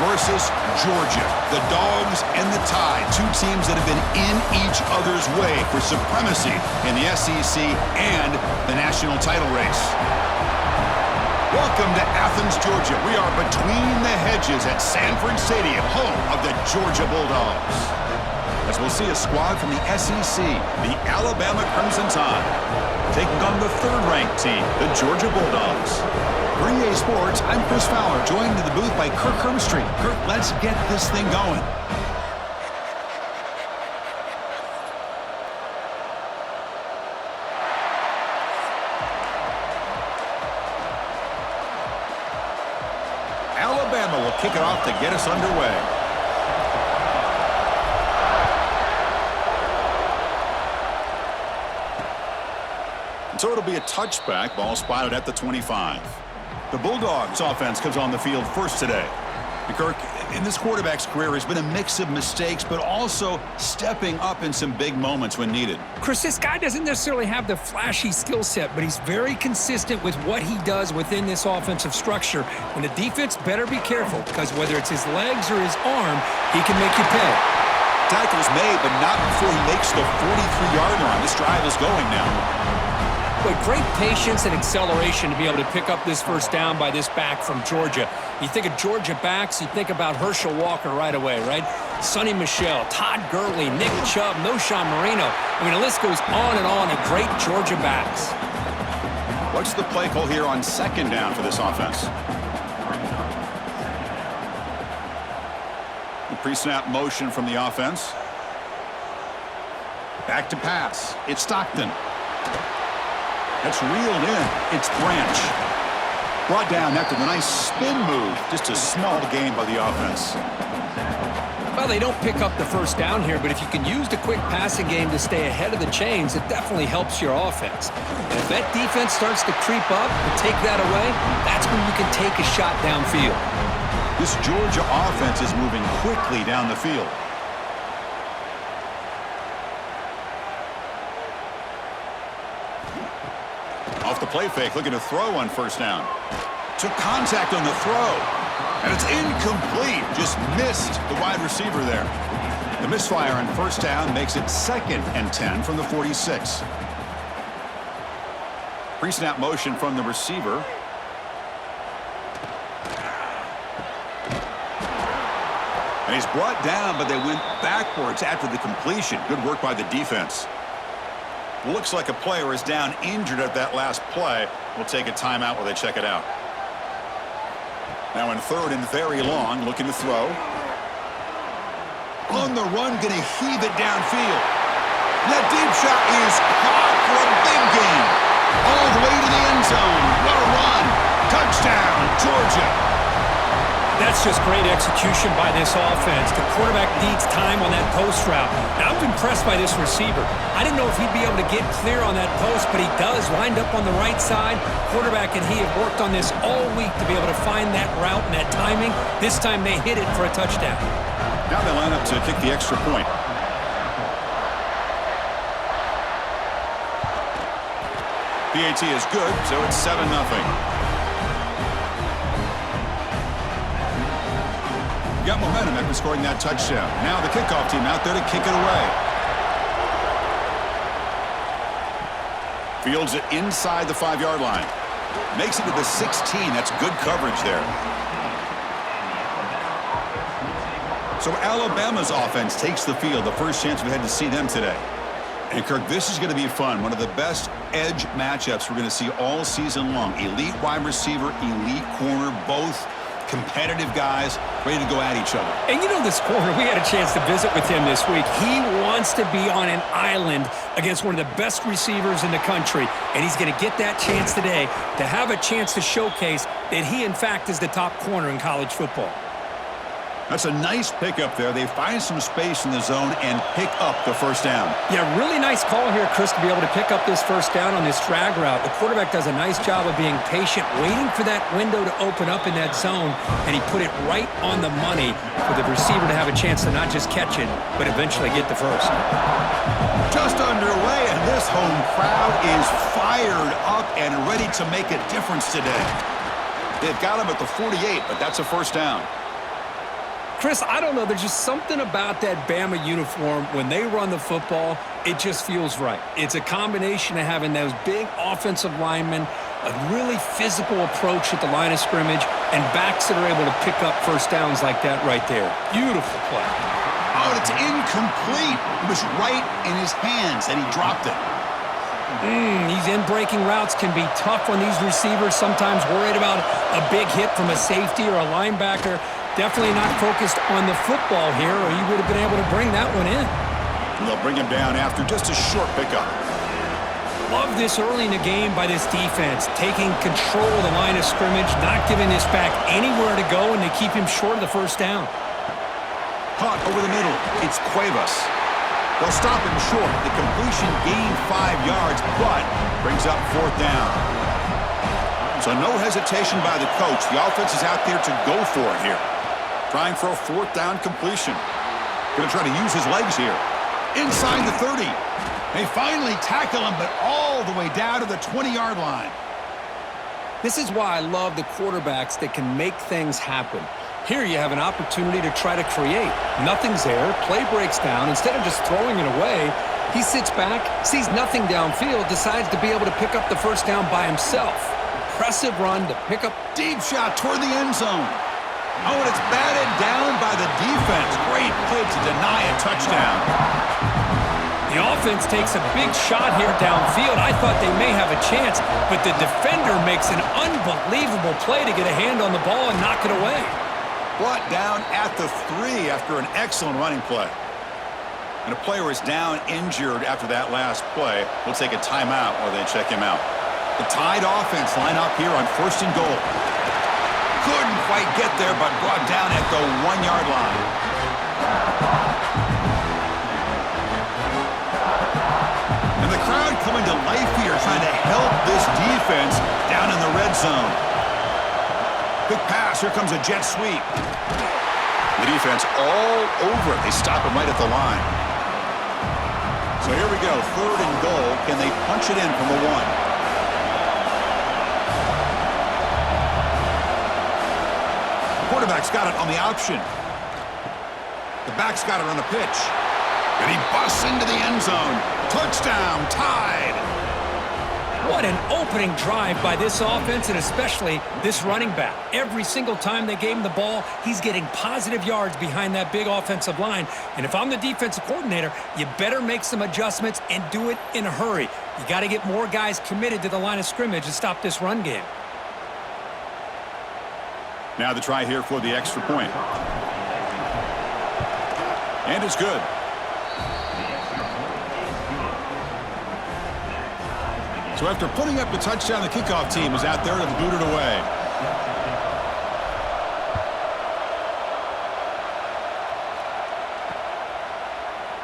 versus Georgia. The Dogs and the Tide, two teams that have been in each other's way for supremacy in the SEC and the national title race. Welcome to Athens, Georgia. We are between the hedges at Sanford Stadium, home of the Georgia Bulldogs. As we'll see a squad from the SEC, the Alabama Crimson Tide, taking on the third-ranked team, the Georgia Bulldogs. For EA Sports, I'm Chris Fowler, joined in the booth by Kirk Hermstreet. Kirk, let's get this thing going. Alabama will kick it off to get us underway. So it'll be a touchback, ball spotted at the 25. The Bulldogs offense comes on the field first today. And Kirk, in this quarterback's career, has been a mix of mistakes, but also stepping up in some big moments when needed. Chris, this guy doesn't necessarily have the flashy skill set, but he's very consistent with what he does within this offensive structure. And the defense better be careful, because whether it's his legs or his arm, he can make you pay. Tackle's made, but not before he makes the 43-yard line. This drive is going now. But great patience and acceleration to be able to pick up this first down by this back from Georgia. You think of Georgia backs, you think about Herschel Walker right away, right? Sonny Michel, Todd Gurley, Nick Chubb, Noshawn Marino. I mean, the list goes on and on of great Georgia backs. What's the play call here on second down for this offense? The pre-snap motion from the offense. Back to pass. It's Stockton. That's reeled in. It's Branch. Brought down after the nice spin move. Just a small gain by the offense. Well, they don't pick up the first down here, but if you can use the quick passing game to stay ahead of the chains, it definitely helps your offense. And if that defense starts to creep up and take that away, that's when you can take a shot downfield. This Georgia offense is moving quickly down the field. Off the play fake, looking to throw on first down. Took contact on the throw. And it's incomplete. Just missed the wide receiver there. The misfire on first down makes it 2nd and 10 from the 46. Pre-snap motion from the receiver. And he's brought down, but they went backwards after the completion. Good work by the defense. Looks like a player is down injured at that last play. We'll take a timeout while they check it out. Now in 3rd and very long, looking to throw. On the run, going to heave it downfield. That deep shot is caught for a big gain. All the way to the end zone. What a run. Touchdown, Georgia. That's just great execution by this offense. The quarterback needs time on that post route. Now, I'm impressed by this receiver. I didn't know if he'd be able to get clear on that post, but he does. Lined up on the right side. Quarterback and he have worked on this all week to be able to find that route and that timing. This time they hit it for a touchdown. Now they line up to kick the extra point. PAT is good, so it's 7-0. Got momentum after scoring that touchdown. Now the kickoff team out there to kick it away. Fields it inside the 5-yard line. Makes it to the 16. That's good coverage there. So Alabama's offense takes the field. The first chance we had to see them today. And Kirk, this is going to be fun. One of the best edge matchups we're going to see all season long. Elite wide receiver, elite corner, both competitive guys ready to go at each other. And you know this corner, we had a chance to visit with him this week. He wants to be on an island against one of the best receivers in the country, and he's going to get that chance today to have a chance to showcase that he, in fact, is the top corner in college football. That's a nice pickup there. They find some space in the zone and pick up the first down. Yeah, really nice call here, Chris, to be able to pick up this first down on this drag route. The quarterback does a nice job of being patient, waiting for that window to open up in that zone, and he put it right on the money for the receiver to have a chance to not just catch it, but eventually get the first. Just underway, and this home crowd is fired up and ready to make a difference today. They've got him at the 48, but that's a first down. Chris, I don't know. There's just something about that Bama uniform. When they run the football, it just feels right. It's a combination of having those big offensive linemen, a really physical approach at the line of scrimmage, and backs that are able to pick up first downs like that right there. Beautiful play. Oh, and it's incomplete. It was right in his hands, and he dropped it. These in-breaking routes can be tough on these receivers, sometimes worried about a big hit from a safety or a linebacker. Definitely not focused on the football here, or he would have been able to bring that one in. And they'll bring him down after just a short pickup. Love this early in the game by this defense, taking control of the line of scrimmage, not giving this back anywhere to go, and they keep him short of the first down. Caught over the middle. It's Cuevas. They'll stop him short. The completion gained 5 yards, but brings up fourth down. So no hesitation by the coach. The offense is out there to go for it here. Trying for a fourth down completion. Going to try to use his legs here. Inside the 30. They finally tackle him, but all the way down to the 20-yard line. This is why I love the quarterbacks that can make things happen. Here you have an opportunity to try to create. Nothing's there. Play breaks down. Instead of just throwing it away, he sits back, sees nothing downfield, decides to be able to pick up the first down by himself. Impressive run to pick up. Deep shot toward the end zone. Oh, and it's batted down by the defense. Great play to deny a touchdown. The offense takes a big shot here downfield. I thought they may have a chance, but the defender makes an unbelievable play to get a hand on the ball and knock it away. Brought down at the 3 after an excellent running play. And a player is down injured after that last play. We'll take a timeout while they check him out. The Tide offense line up here on 1st and goal. Couldn't quite get there, but brought down at the 1-yard line. And the crowd coming to life here, trying to help this defense down in the red zone. Quick pass, here comes a jet sweep. The defense all over it. They stop him right at the line. So here we go, 3rd and goal. Can they punch it in from the 1? Quarterback's got it on the option. The back's got it on the pitch. And he busts into the end zone. Touchdown, Tide. What an opening drive by this offense, and especially this running back. Every single time they gave him the ball, he's getting positive yards behind that big offensive line. And if I'm the defensive coordinator, you better make some adjustments and do it in a hurry. You got to get more guys committed to the line of scrimmage to stop this run game. Now the try here for the extra point. And it's good. So after putting up the touchdown, the kickoff team is out there to boot it away.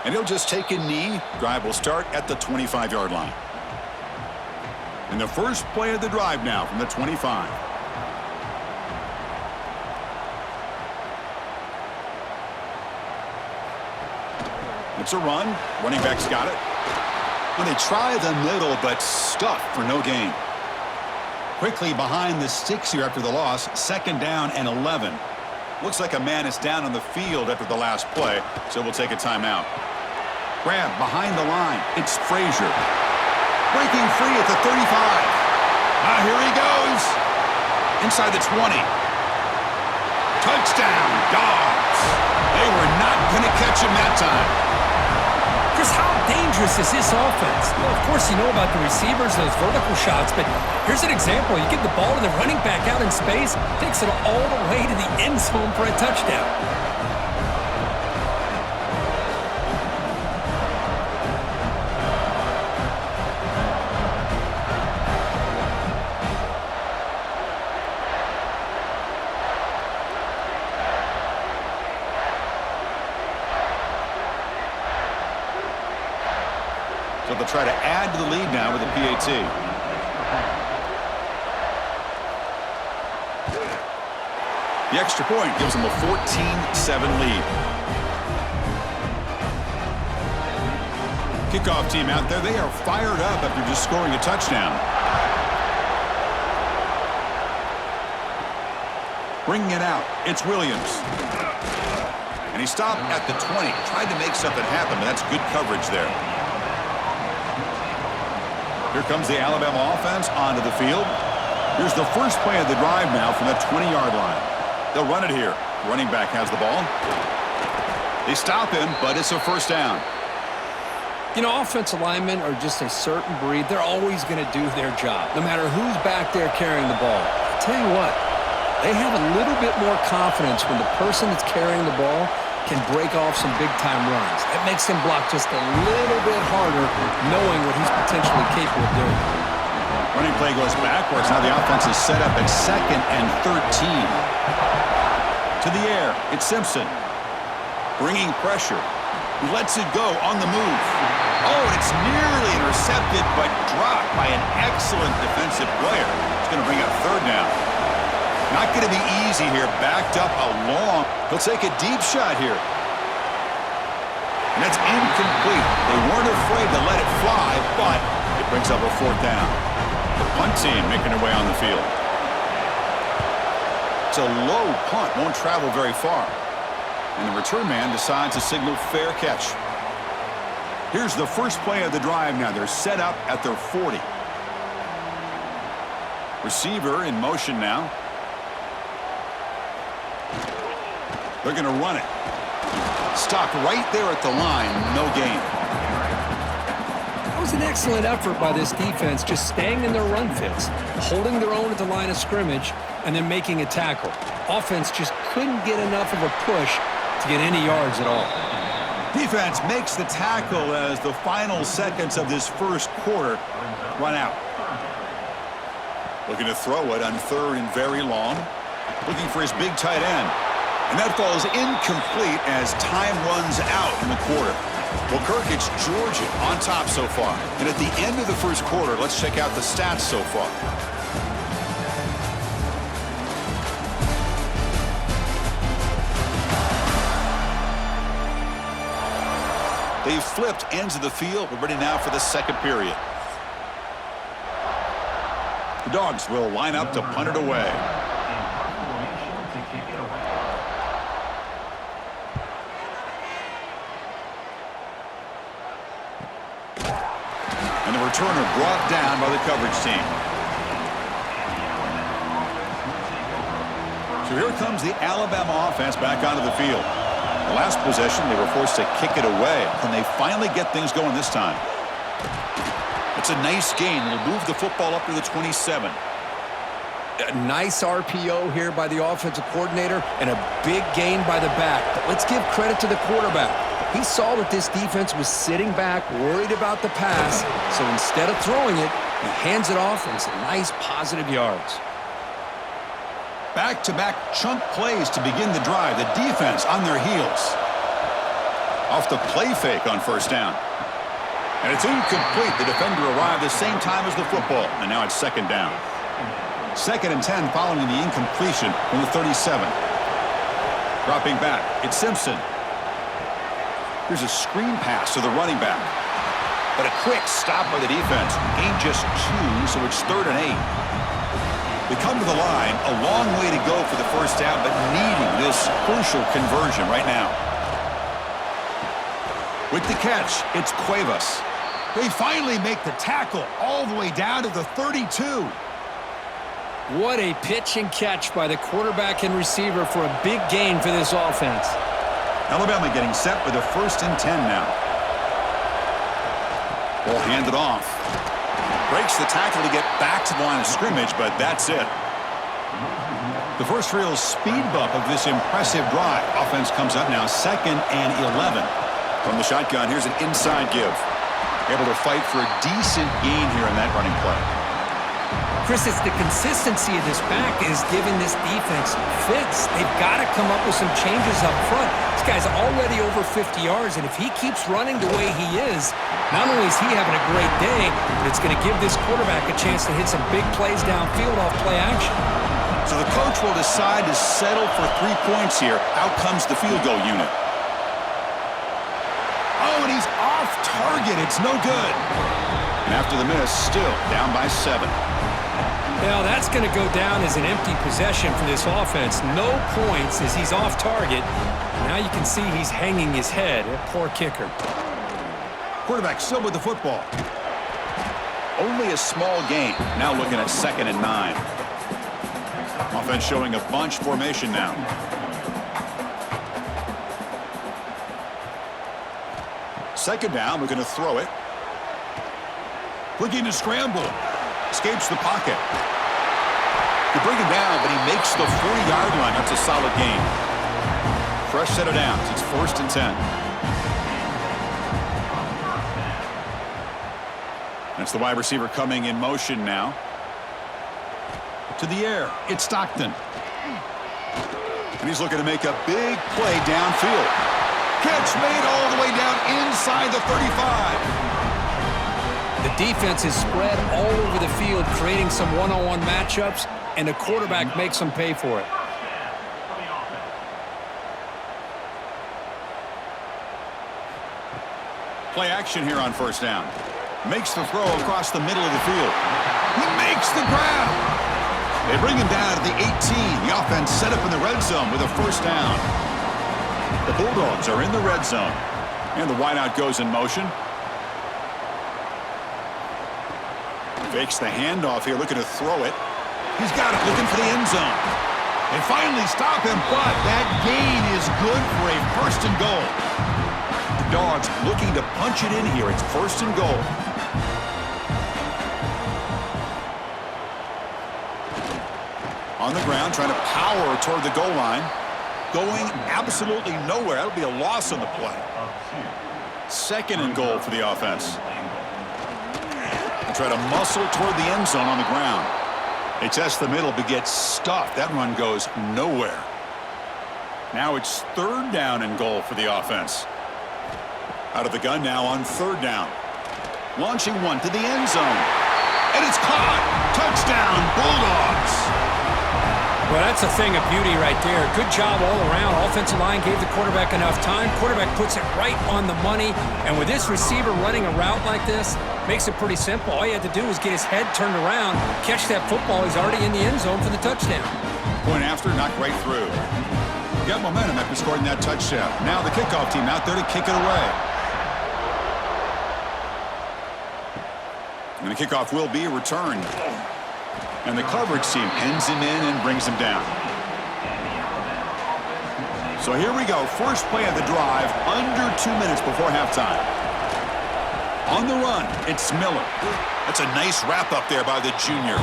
And he'll just take a knee. Drive will start at the 25-yard line. And the first play of the drive now from the 25. It's a run. Running back's got it. And they try the middle, but stuffed for no gain. Quickly behind the sticks here after the loss. 2nd down and 11. Looks like a man is down on the field after the last play, so we'll take a timeout. Grab behind the line. It's Frazier. Breaking free at the 35. Here he goes. Inside the 20. Touchdown, Dogs. They were not going to catch him that time. Chris, how dangerous is this offense? Well, of course, you know about the receivers, those vertical shots, but here's an example. You give the ball to the running back out in space, takes it all the way to the end zone for a touchdown. So they'll try to add to the lead now with a PAT. The extra point gives them a 14-7 lead. Kickoff team out there, they are fired up after just scoring a touchdown. Bringing it out, it's Williams. And he stopped at the 20. Tried to make something happen, but that's good coverage there. Here comes the Alabama offense onto the field. Here's the first play of the drive now from the 20-yard line. They'll run it here. Running back has the ball. They stop him, but it's a first down. You know, offensive linemen are just a certain breed. They're always going to do their job, no matter who's back there carrying the ball. I'll tell you what, they have a little bit more confidence when the person that's carrying the ball can break off some big-time runs. That makes him block just a little bit harder, knowing what he's potentially capable of doing. Running play goes backwards. Now the offense is set up at 2nd and 13. To the air, it's Simpson. Bringing pressure. He lets it go on the move. Oh, and it's nearly intercepted, but dropped by an excellent defensive player. It's going to bring up third down. Not going to be easy here. Backed up a long. He'll take a deep shot here. And that's incomplete. They weren't afraid to let it fly, but it brings up a fourth down. The punt team making their way on the field. It's a low punt. Won't travel very far. And the return man decides to signal fair catch. Here's the first play of the drive now. They're set up at their 40. Receiver in motion now. They're going to run it. Stopped right there at the line. No gain. That was an excellent effort by this defense, just staying in their run fits, holding their own at the line of scrimmage, and then making a tackle. Offense just couldn't get enough of a push to get any yards at all. Defense makes the tackle as the final seconds of this first quarter run out. Looking to throw it on 3rd and very long. Looking for his big tight end. And that falls incomplete as time runs out in the quarter. Well, Kirk, it's Georgia on top so far. And at the end of the first quarter, let's check out the stats so far. They've flipped ends of the field. We're ready now for the second period. The Dogs will line up to punt it away. And the returner brought down by the coverage team. So here comes the Alabama offense back onto the field. The last possession, they were forced to kick it away. Can they finally get things going this time? It's a nice gain. They'll move the football up to the 27. A nice RPO here by the offensive coordinator and a big gain by the back. But let's give credit to the quarterback. He saw that this defense was sitting back, worried about the pass. So instead of throwing it, he hands it off and some nice positive yards. Back-to-back chunk plays to begin the drive. The defense on their heels. Off the play fake on first down. And it's incomplete. The defender arrived the same time as the football. And now it's second down. 2nd and 10 following the incompletion from the 37. Dropping back. It's Simpson. Here's a screen pass to the running back. But a quick stop by the defense. Gain just 2, so it's 3rd and 8. They come to the line, a long way to go for the first down, but needing this crucial conversion right now. With the catch, it's Cuevas. They finally make the tackle all the way down to the 32. What a pitch and catch by the quarterback and receiver for a big gain for this offense. Alabama getting set with a 1st and 10 now. Ball handed off. Breaks the tackle to get back to the line of scrimmage, but that's it. The first real speed bump of this impressive drive. Offense comes up now 2nd and 11. From the shotgun, here's an inside give. Able to fight for a decent gain here in that running play. Chris, it's the consistency of this back is giving this defense fits. They've got to come up with some changes up front. This guy's already over 50 yards, and if he keeps running the way he is, not only is he having a great day, but it's going to give this quarterback a chance to hit some big plays downfield off play action. So the coach will decide to settle for 3 points here. Out comes the field goal unit. Oh, and he's off target. It's no good. And after the miss, still down by 7. Now, that's going to go down as an empty possession for this offense. No points as he's off target. Now you can see he's hanging his head. A poor kicker. Quarterback still with the football. Only a small gain. Now looking at 2nd and 9. Offense showing a bunch formation now. Second down, we're going to throw it. Looking to scramble. Escapes the pocket. They bring him down, but he makes the 40-yard line. That's a solid gain. Fresh set of downs. It's 1st and 10. That's the wide receiver coming in motion now. To the air. It's Stockton. And he's looking to make a big play downfield. Catch made all the way down inside the 35. The defense is spread all over the field, creating some one-on-one matchups, and the quarterback makes them pay for it. Play action here on 1st down. Makes the throw across the middle of the field. He makes the grab. They bring him down to the 18. The offense set up in the red zone with a 1st down. The Bulldogs are in the red zone. And the wideout goes in motion. Fakes the handoff here, looking to throw it. He's got it, looking for the end zone. They finally stop him, but that gain is good for a 1st and goal. The Dogs looking to punch it in here. It's 1st and goal. On the ground, trying to power toward the goal line. Going absolutely nowhere. That'll be a loss on the play. 2nd and goal for the offense. They try to muscle toward the end zone on the ground. They test the middle but get stuffed. That run goes nowhere. Now it's 3rd down and goal for the offense. Out of the gun now on 3rd down. Launching one to the end zone. And it's caught. Touchdown, Bulldogs. Well, that's a thing of beauty right there. Good job all around. Offensive line gave the quarterback enough time. Quarterback puts it right on the money. And with this receiver running a route like this, makes it pretty simple. All you had to do was get his head turned around, catch that football. He's already in the end zone for the touchdown. Point after, knocked right through. Got momentum after scoring that touchdown. Now the kickoff team out there to kick it away. And the kickoff will be returned. And the coverage team pins him in and brings him down. So here we go. First play of the drive, under 2 minutes before halftime. On the run, it's Miller. That's a nice wrap up there by the junior.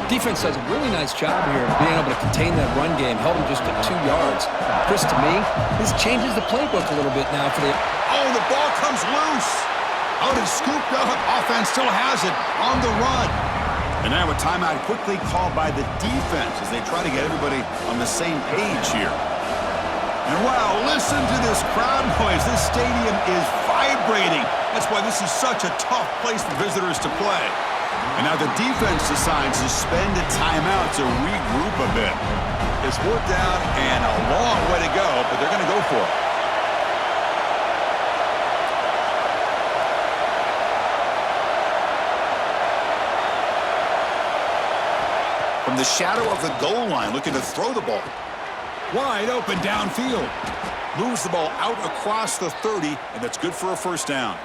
Defense does a really nice job here of being able to contain that run game, held him just at 2 yards. Chris, to me, this changes the playbook a little bit now for the... Oh, the ball comes loose. Out and scooped up. Offense still has it on the run. And now a timeout quickly called by the defense as they try to get everybody on the same page here. And wow, listen to this crowd noise. This stadium is vibrating. That's why this is such a tough place for visitors to play. And now the defense decides to spend a timeout to regroup a bit. It's 4th down and a long way to go, but they're going to go for it. From the shadow of the goal line, looking to throw the ball. Wide open downfield. Moves the ball out across the 30, and that's good for a 1st down.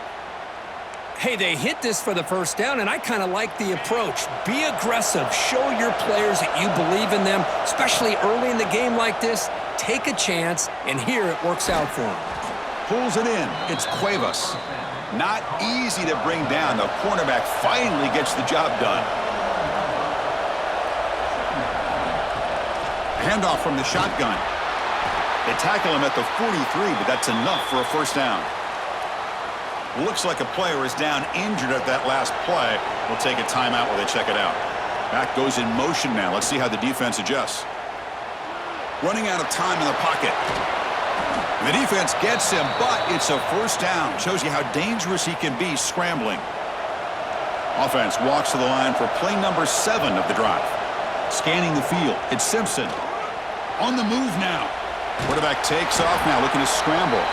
Hey, they hit this for the 1st down, and I kind of like the approach. Be aggressive. Show your players that you believe in them, especially early in the game like this. Take a chance, and here it works out for him. Pulls it in. It's Cuevas. Not easy to bring down. The cornerback finally gets the job done. Handoff from the shotgun. They tackle him at the 43, but that's enough for a 1st down. Looks like a player is down injured at that last play. We'll take a timeout while they check it out. Back goes in motion now. Let's see how the defense adjusts. Running out of time in the pocket. The defense gets him, but it's a 1st down. Shows you how dangerous he can be scrambling. Offense walks to the line for play number 7 of the drive. Scanning the field. It's Simpson. On the move now. Quarterback takes off now, looking to scramble.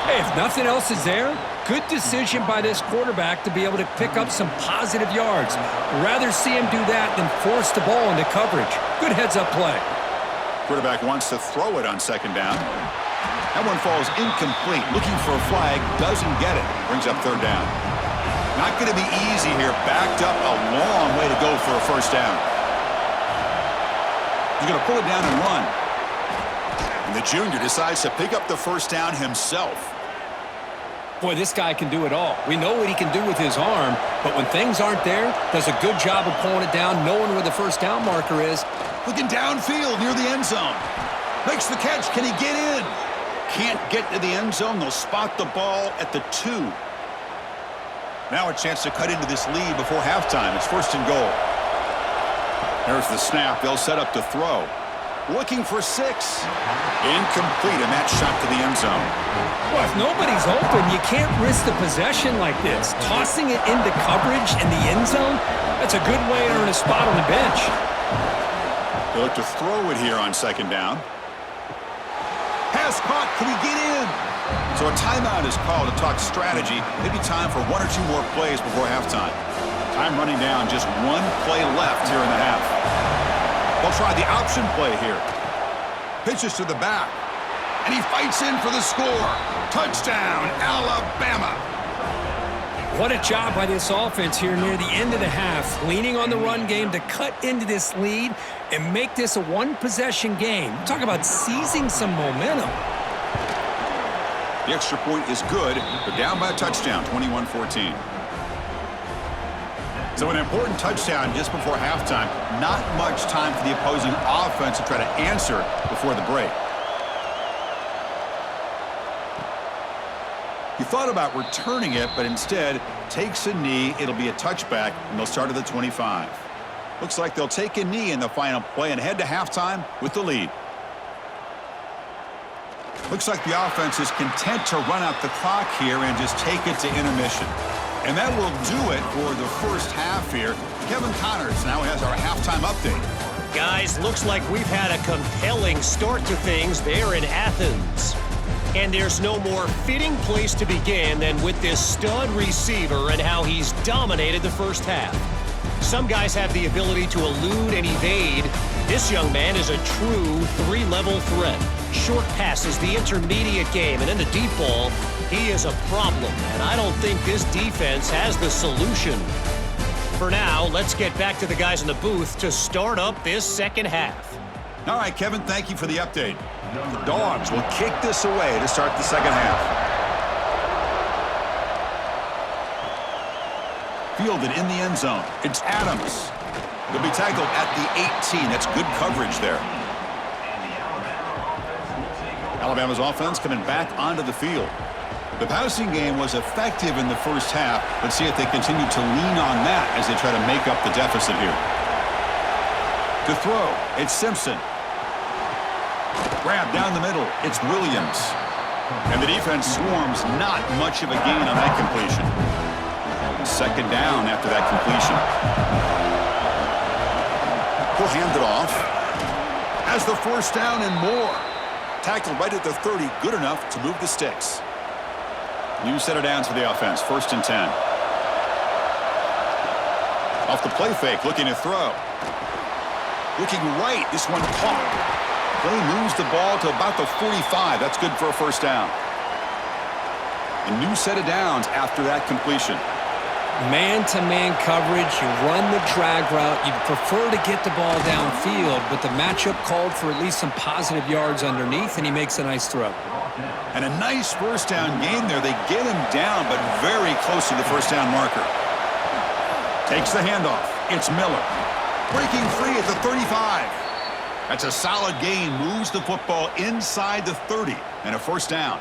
Hey, if nothing else is there, good decision by this quarterback to be able to pick up some positive yards. Rather see him do that than force the ball into coverage. Good heads-up play. Quarterback wants to throw it on second down. That one falls incomplete. Looking for a flag, doesn't get it. Brings up third down. Not going to be easy here. Backed up a long way to go for a first down. He's going to pull it down and run. And the junior decides to pick up the first down himself. Boy, this guy can do it all. We know what he can do with his arm, but when things aren't there, does a good job of pulling it down, knowing where the first down marker is. Looking downfield near the end zone. Makes the catch. Can he get in? Can't get to the end zone. They'll spot the ball at the 2. Now a chance to cut into this lead before halftime. It's first and goal. There's the snap. They'll set up to throw. Looking for 6. Incomplete, and that shot to the end zone. Well, if nobody's open, you can't risk the possession like this. Tossing it into coverage in the end zone, that's a good way to earn a spot on the bench. They look to throw it here on second down. Pass caught. Can he get in? So a timeout is called to talk strategy. Maybe time for 1 or 2 more plays before halftime. Time running down. Just 1 play left here in the half. They'll try the option play here. Pitches to the back. And he fights in for the score. Touchdown, Alabama. What a job by this offense here near the end of the half. Leaning on the run game to cut into this lead and make this a one-possession game. Talk about seizing some momentum. The extra point is good. They're down by a touchdown, 21-14. So an important touchdown just before halftime. Not much time for the opposing offense to try to answer before the break. He thought about returning it, but instead takes a knee. It'll be a touchback, and they'll start at the 25. Looks like they'll take a knee in the final play and head to halftime with the lead. Looks like the offense is content to run out the clock here and just take it to intermission. And that will do it for the first half here. Kevin Connors now has our halftime update. Guys, looks like we've had a compelling start to things there in Athens. And there's no more fitting place to begin than with this stud receiver and how he's dominated the first half. Some guys have the ability to elude and evade. This young man is a true 3-level threat. Short passes, the intermediate game, and then the deep ball. He is a problem, and I don't think this defense has the solution. For now, let's get back to the guys in the booth to start up this second half. All right, Kevin, thank you for the update. The Dogs will kick this away to start the second half. Fielded in the end zone. It's Adams. He'll be tackled at the 18. That's good coverage there. Alabama's offense coming back onto the field. The passing game was effective in the first half. Let's see if they continue to lean on that as they try to make up the deficit here. To throw, it's Simpson. Grab down the middle, it's Williams. And the defense swarms, not much of a gain on that completion. Second down after that completion. He'll hand it off. Has the first down and more. Tackled right at the 30, good enough to move the sticks. New set of downs for the offense, first and 10. Off the play fake, looking to throw. Looking right, this one caught. Play moves the ball to about the 45. That's good for a first down. A new set of downs after that completion. Man-to-man coverage, you run the drag route. You prefer to get the ball downfield, but the matchup called for at least some positive yards underneath, and he makes a nice throw. And a nice first down game there. They get him down, but very close to the first down marker. Takes the handoff. It's Miller. Breaking free at the 35. That's a solid gain. Moves the football inside the 30. And a first down.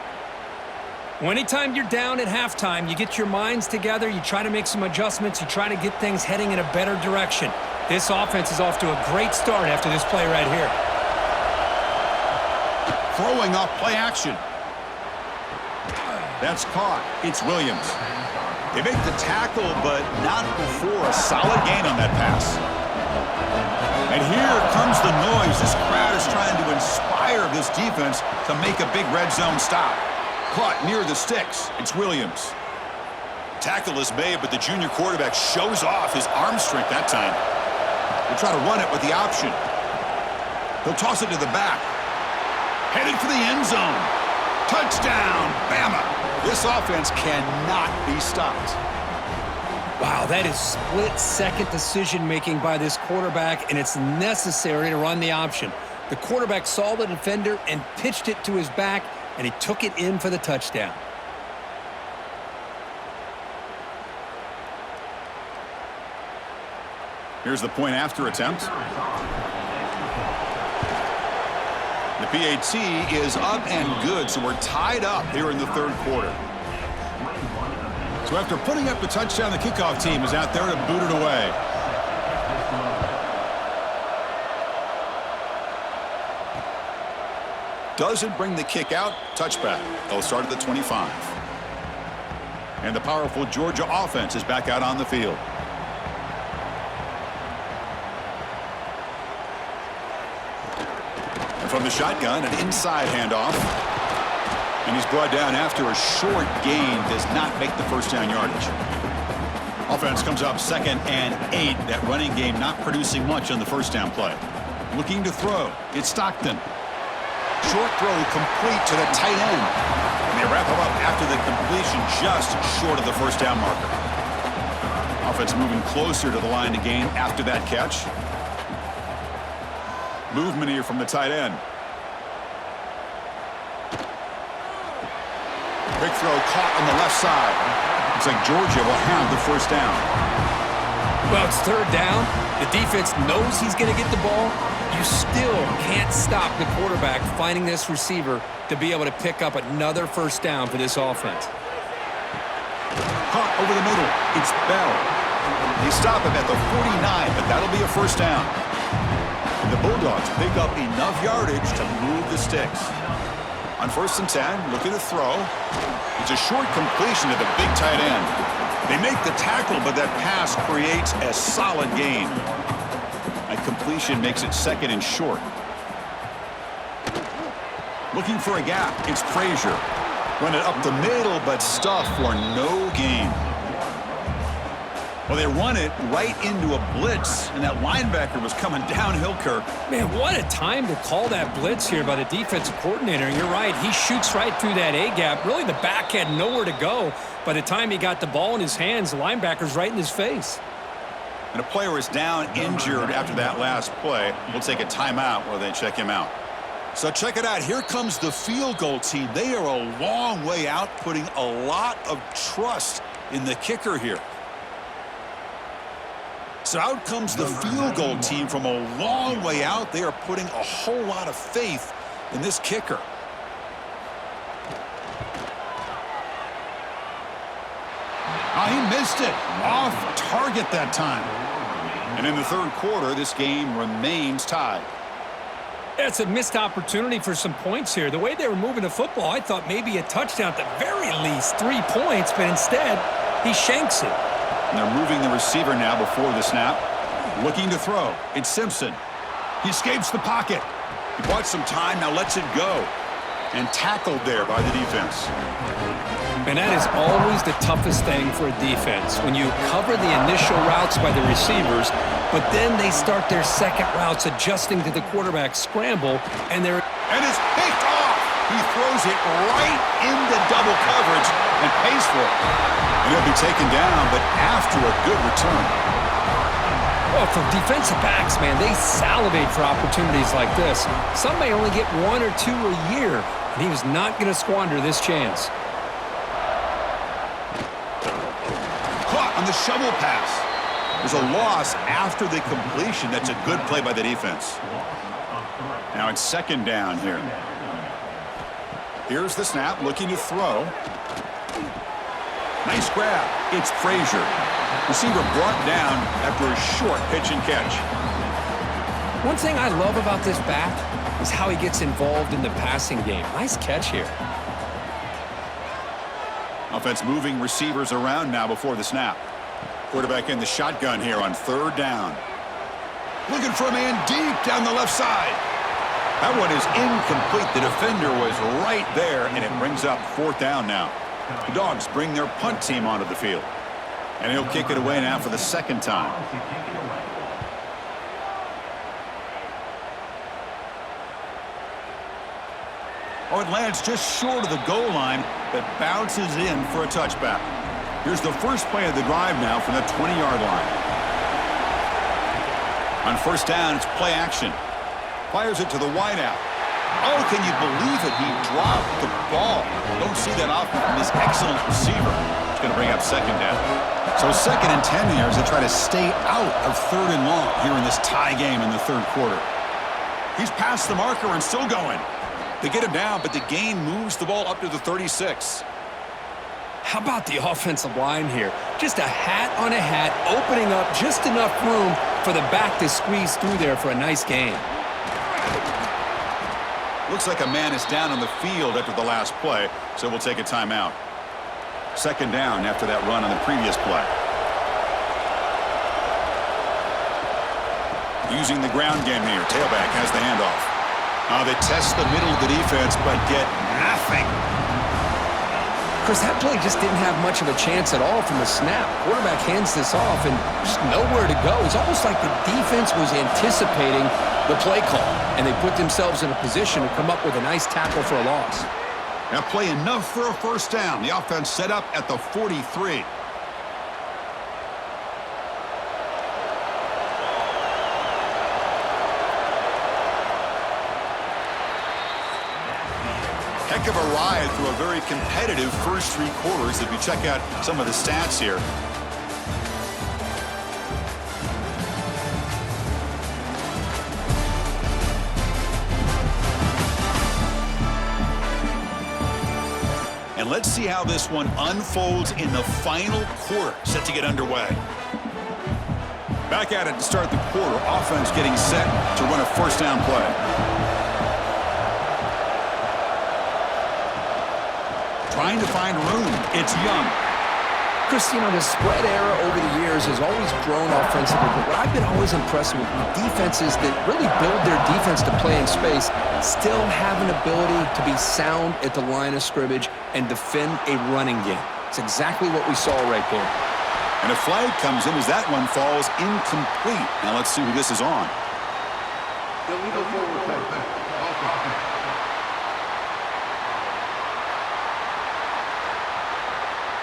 Well, anytime you're down at halftime, you get your minds together, you try to make some adjustments, you try to get things heading in a better direction. This offense is off to a great start after this play right here. Throwing off play action. That's caught. It's Williams. They make the tackle, but not before a solid gain on that pass. And here comes the noise. This crowd is trying to inspire this defense to make a big red zone stop. Caught near the sticks. It's Williams. Tackle is made, but the junior quarterback shows off his arm strength that time. He'll try to run it with the option. He'll toss it to the back. Headed for the end zone. Touchdown, Bama. This offense cannot be stopped. Wow, that is split-second decision-making by this quarterback, and it's necessary to run the option. The quarterback saw the defender and pitched it to his back, and he took it in for the touchdown. Here's the point after attempt. The PAT is up and good, so we're tied up here in the third quarter. So after putting up the touchdown, the kickoff team is out there to boot it away. Doesn't bring the kick out. Touchback. They'll start at the 25. And the powerful Georgia offense is back out on the field. And from the shotgun, an inside handoff. And he's brought down after a short gain. Does not make the first down yardage. Offense comes up 2nd and 8. That running game not producing much on the first down play. Looking to throw. It's Stockton. Short throw complete to the tight end. And they wrap him up after the completion just short of the first down marker. Offense moving closer to the line to gain after that catch. Movement here from the tight end. Big throw caught on the left side. Looks like Georgia will have the first down. Well, it's third down. The defense knows he's going to get the ball. You still can't stop the quarterback finding this receiver to be able to pick up another first down for this offense. Caught over the middle. It's Bell. They stop him at the 49, but that'll be a first down. And the Bulldogs pick up enough yardage to move the sticks. On 1st and 10, looking to throw. It's a short completion to the big tight end. They make the tackle, but that pass creates a solid gain. A completion makes it 2nd and short. Looking for a gap. It's Frazier. Run it up the middle, but stuffed for no gain. Well, they run it right into a blitz, and that linebacker was coming downhill, Kirk. Man, what a time to call that blitz here by the defensive coordinator. You're right. He shoots right through that A-gap. Really, the back had nowhere to go. By the time he got the ball in his hands, the linebacker's right in his face. And a player is down injured after that last play. We'll take a timeout while they check him out. So check it out. Here comes the field goal team. They are a long way out, putting a lot of trust in the kicker here. So out comes the field goal team from a long way out. They are putting a whole lot of faith in this kicker. Oh, he missed it. Off target that time. And in the third quarter, this game remains tied. It's a missed opportunity for some points here. The way they were moving the football, I thought maybe a touchdown, at the very least 3 points, but instead, he shanks it. And they're moving the receiver now before the snap. Looking to throw. It's Simpson. He escapes the pocket. He bought some time, now lets it go. And tackled there by the defense. And that is always the toughest thing for a defense. When you cover the initial routes by the receivers, but then they start their second routes adjusting to the quarterback scramble, and they're... And it's picked off. He throws it right into double coverage and pays for it. And he'll be taken down, but after a good return. Well, for defensive backs, man, they salivate for opportunities like this. Some may only get 1 or 2 a year, and he was not going to squander this chance. Caught on the shovel pass. There's a loss after the completion. That's a good play by the defense. Now it's 2nd down here. Here's the snap, looking to throw. Nice grab. It's Frazier. Receiver brought down after a short pitch and catch. One thing I love about this back is how he gets involved in the passing game. Nice catch here. Offense moving receivers around now before the snap. Quarterback in the shotgun here on 3rd down. Looking for a man deep down the left side. That one is incomplete. The defender was right there, and it brings up 4th down now. The Dogs bring their punt team onto the field. And he'll kick it away now for the 2nd time. Oh, it lands just short of the goal line, but bounces in for a touchback. Here's the first play of the drive now from the 20-yard line. On 1st down, it's play action. Fires it to the wideout. Oh, can you believe it? He dropped the ball. Don't see that often from this excellent receiver. It's going to bring up 2nd down. So 2nd and 10 here as they try to stay out of 3rd and long here in this tie game in the 3rd quarter. He's past the marker and still going. They get him down, but the gain moves the ball up to the 36. How about the offensive line here? Just a hat on a hat, opening up just enough room for the back to squeeze through there for a nice gain. Looks like a man is down on the field after the last play, so we'll take a timeout. 2nd down after that run on the previous play. Using the ground game here. Tailback has the handoff. They test the middle of the defense, but get nothing. Chris, that play just didn't have much of a chance at all from the snap. Quarterback hands this off and just nowhere to go. It's almost like the defense was anticipating the play call, and they put themselves in a position to come up with a nice tackle for a loss. That play enough for a 1st down. The offense set up at the 43. Heck of a ride through a very competitive first 3 quarters if you check out some of the stats here. And let's see how this one unfolds in the final quarter, set to get underway. Back at it to start the quarter. Offense getting set to run a 1st down play. Trying to find room. It's Young. Chris, you know, the spread era over the years has always grown offensively, but what I've been always impressed with defenses that really build their defense to play in space still have an ability to be sound at the line of scrimmage and defend a running game. It's exactly what we saw right there. And a flag comes in as that one falls incomplete. Now let's see who this is on. Illegal forward pass.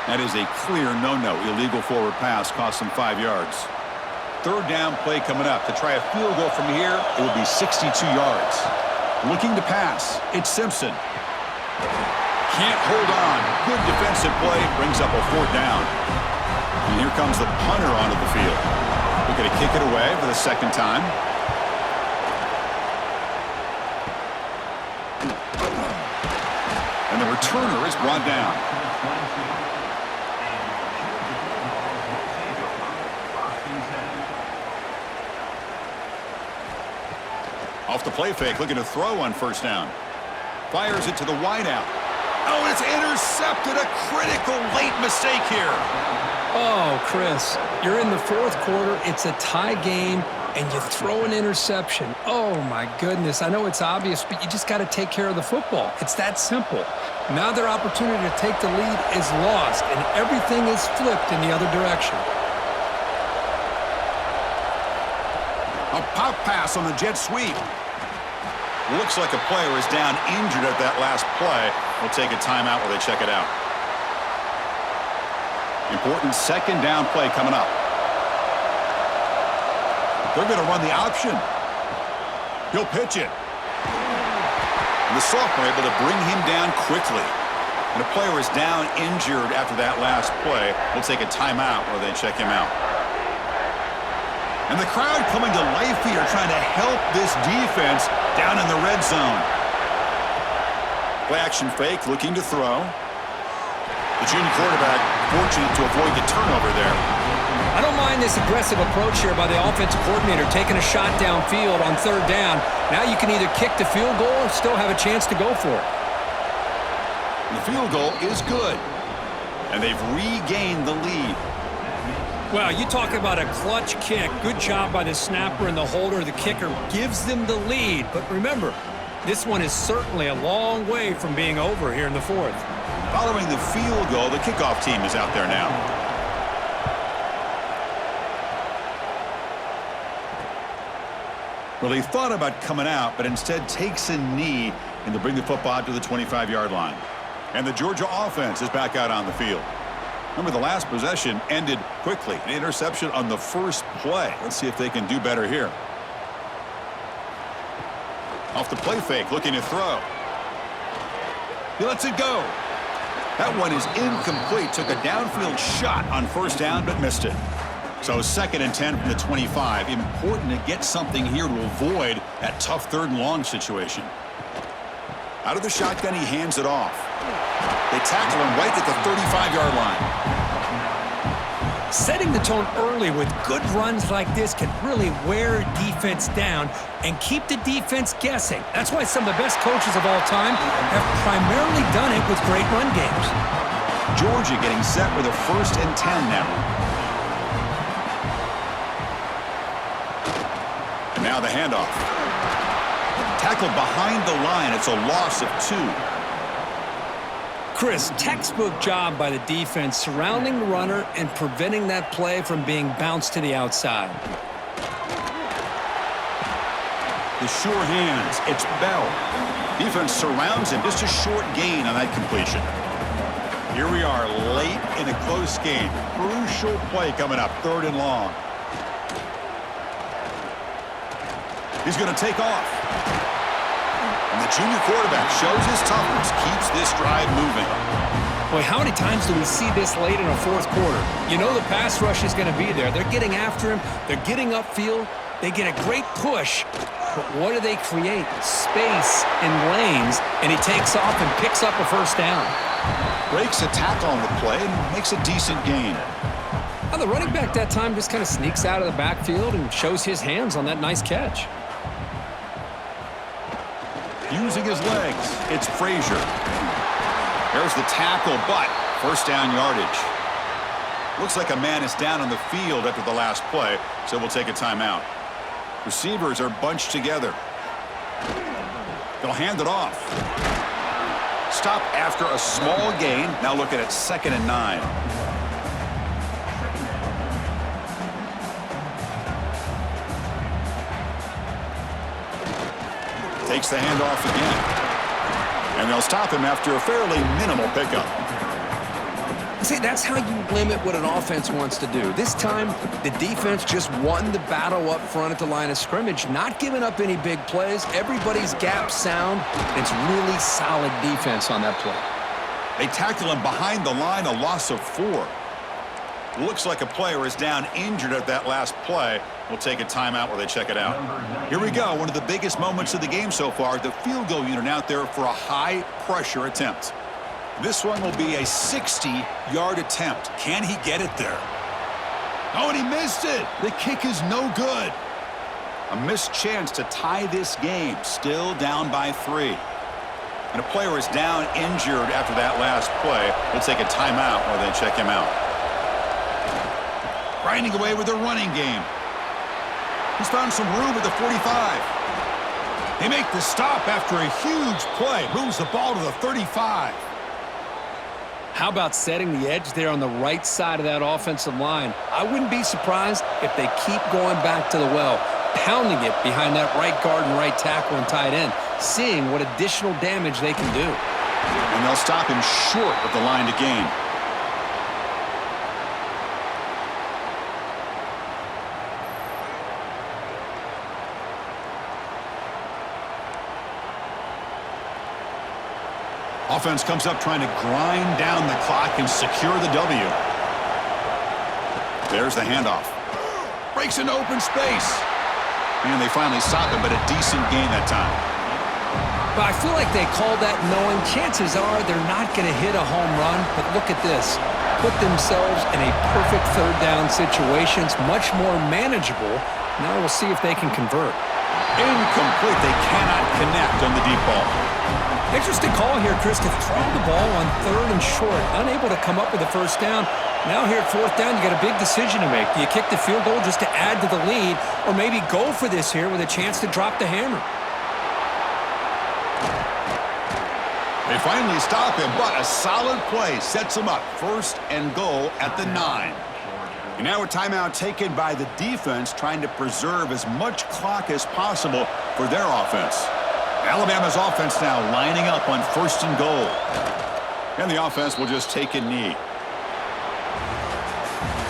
That is a clear no-no. Illegal forward pass costs them 5 yards. 3rd down play coming up. To try a field goal from here, it would be 62 yards. Looking to pass. It's Simpson. Can't hold on. Good defensive play. Brings up a 4th down. And here comes the punter onto the field. We're going to kick it away for the 2nd time. And the returner is brought down. Off the play fake, looking to throw on 1st down. Fires it to the wideout. Oh, it's intercepted. A critical late mistake here. Oh, Chris, you're in the 4th quarter. It's a tie game, and you throw an interception. Oh, my goodness. I know it's obvious, but you just got to take care of the football. It's that simple. Now their opportunity to take the lead is lost, and everything is flipped in the other direction. A pop pass on the jet sweep. Looks like a player is down injured at that last play. We'll take a timeout while they check it out. Important 2nd down play coming up. They're going to run the option. He'll pitch it. And the sophomore able to bring him down quickly. And a player is down injured after that last play. We'll take a timeout while they check him out. And the crowd coming to life here, trying to help this defense down in the red zone. Play action fake, looking to throw. The junior quarterback fortunate to avoid the turnover there. I don't mind this aggressive approach here by the offensive coordinator, taking a shot downfield on 3rd down. Now you can either kick the field goal or still have a chance to go for it. And the field goal is good. And they've regained the lead. Well, you talk about a clutch kick. Good job by the snapper and the holder. The kicker gives them the lead. But remember, This one is certainly a long way from being over here in the fourth. Following the field goal, the kickoff team is out there now. Well, he thought about coming out, but instead takes a knee, and they'll bring the football to the 25-yard line. And the Georgia offense is back out on the field. Remember, the last possession ended quickly. An interception on the first play. Let's see if they can do better here. Off the play fake, looking to throw. He lets it go. That one is incomplete. Took a downfield shot on first down, but missed it. So 2nd and 10 from the 25. Important to get something here to avoid that tough 3rd and long situation. Out of the shotgun, he hands it off. They tackle him right at the 35-yard line. Setting the tone early with good runs like this can really wear defense down and keep the defense guessing. That's why some of the best coaches of all time have primarily done it with great run games. Georgia getting set with a 1st and 10 now. And now the handoff. Tackled behind the line. It's a loss of 2. Chris, textbook job by the defense surrounding the runner and preventing that play from being bounced to the outside. The sure hands. It's Bell. Defense surrounds him. Just a short gain on that completion. Here we are late in a close game. Crucial play coming up. 3rd and long. He's going to take off. And the junior quarterback shows his toughness, keeps this drive moving. Boy, how many times do we see this late in a 4th quarter? You know the pass rush is going to be there. They're getting after him. They're getting upfield. They get a great push. But what do they create? Space and lanes. And he takes off and picks up a 1st down. Breaks a tackle on the play and makes a decent gain. Now the running back that time just kind of sneaks out of the backfield and shows his hands on that nice catch. Using his legs, it's Frazier. There's the tackle, but 1st down yardage. Looks like a man is down on the field after the last play, so we'll take a timeout. Receivers are bunched together. They'll hand it off. Stop after a small gain. Now looking at 2nd and 9. Takes the handoff again. And they'll stop him after a fairly minimal pickup. See, that's how you limit what an offense wants to do. This time, the defense just won the battle up front at the line of scrimmage, not giving up any big plays. Everybody's gap sound. It's really solid defense on that play. They tackle him behind the line, a loss of 4. Looks like a player is down injured at that last play. We'll take a timeout while they check it out. Here we go. One of the biggest moments of the game so far. The field goal unit out there for a high-pressure attempt. This one will be a 60-yard attempt. Can he get it there? Oh, and he missed it. The kick is no good. A missed chance to tie this game. Still down by 3. And a player is down injured after that last play. We'll take a timeout while they check him out. Grinding away with the running game. He's found some room at the 45. They make the stop after a huge play. Moves the ball to the 35. How about setting the edge there on the right side of that offensive line? I wouldn't be surprised if they keep going back to the well, pounding it behind that right guard and right tackle and tight end, seeing what additional damage they can do. And they'll stop him short of the line to gain. Offense comes up trying to grind down the clock and secure the W. There's the handoff. Breaks into open space. And they finally stop him, but a decent gain that time. But I feel like they called that knowing chances are they're not going to hit a home run. But look at this. Put themselves in a perfect 3rd down situation. It's much more manageable. Now we'll see if they can convert. Incomplete. They cannot connect on the deep ball. Interesting call here, Chris, to throw the ball on 3rd and short. Unable to come up with a 1st down. Now here at 4th down, you got a big decision to make. Do you kick the field goal just to add to the lead, or maybe go for this here with a chance to drop the hammer? They finally stop him, but a solid play sets him up. 1st and goal at the 9. And now a timeout taken by the defense, trying to preserve as much clock as possible for their offense. Alabama's offense now lining up on 1st and goal. And the offense will just take a knee.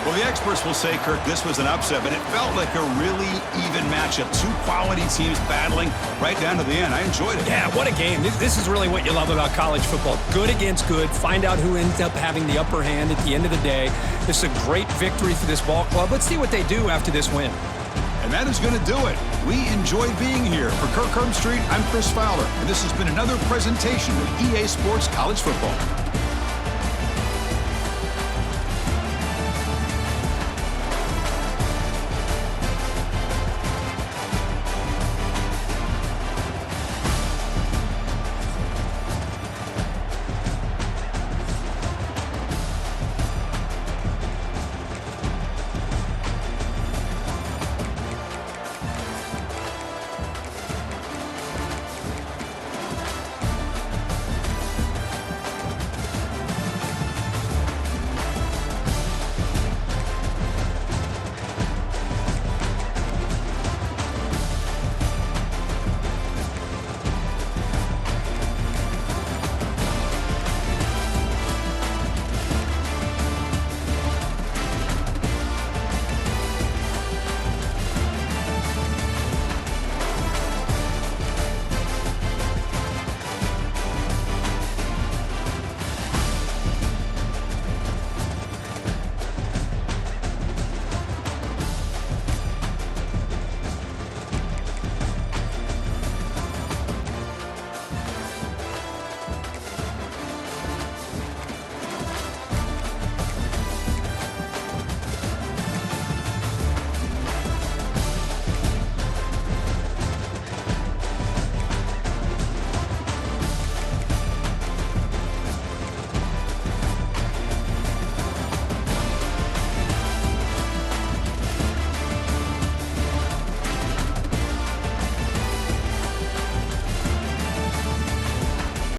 Well, the experts will say, Kirk, this was an upset, but it felt like a really even matchup. 2 quality teams battling right down to the end. I enjoyed it. Yeah, what a game. This is really what you love about college football. Good against good. Find out who ends up having the upper hand at the end of the day. This is a great victory for this ball club. Let's see what they do after this win. And that is going to do it. We enjoyed being here. For Kirk Street, I'm Chris Fowler, and this has been another presentation of EA Sports College Football.